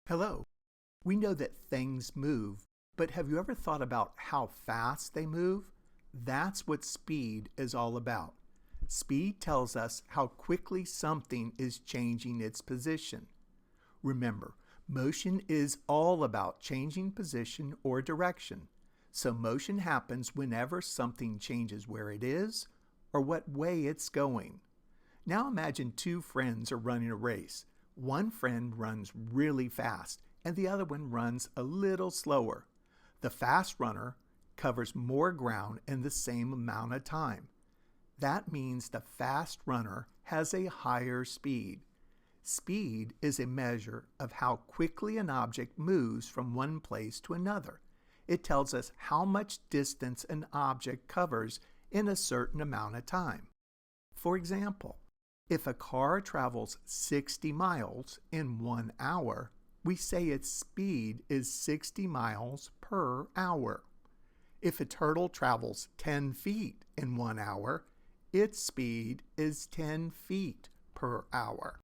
Hello. We know that things move, but have you ever thought about how fast they move? That's what speed is all about. Speed tells us how quickly something is changing its position. Remember, motion is all about changing position or direction. So motion happens whenever something changes where it is or what way it's going. Now imagine two friends are running a race. One friend runs really fast and the other one runs a little slower. The fast runner covers more ground in the same amount of time. That means the fast runner has a higher speed. Speed is a measure of how quickly an object moves from one place to another. It tells us how much distance an object covers in a certain amount of time. For example, if a car travels 60 miles in 1 hour, we say its speed is 60 miles per hour. If a turtle travels 10 feet in 1 hour, its speed is 10 feet per hour.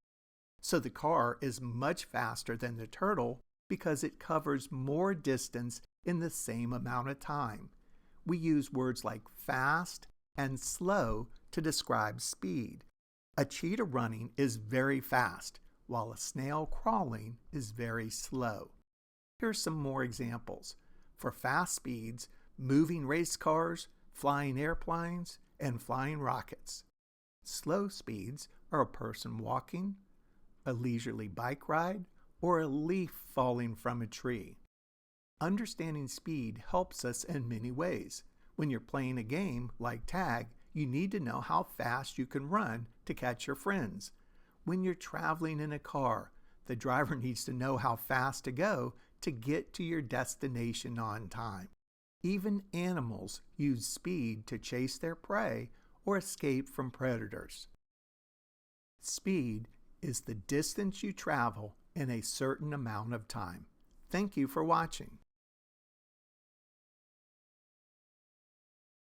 So the car is much faster than the turtle because it covers more distance in the same amount of time. We use words like fast and slow to describe speed. A cheetah running is very fast, while a snail crawling is very slow. Here are some more examples. For fast speeds, moving race cars, flying airplanes, and flying rockets. Slow speeds are a person walking, a leisurely bike ride, or a leaf falling from a tree. Understanding speed helps us in many ways. When you're playing a game like tag, you need to know how fast you can run to catch your friends. When you're traveling in a car, the driver needs to know how fast to go to get to your destination on time. Even animals use speed to chase their prey or escape from predators. Speed is the distance you travel in a certain amount of time. Thank you for watching.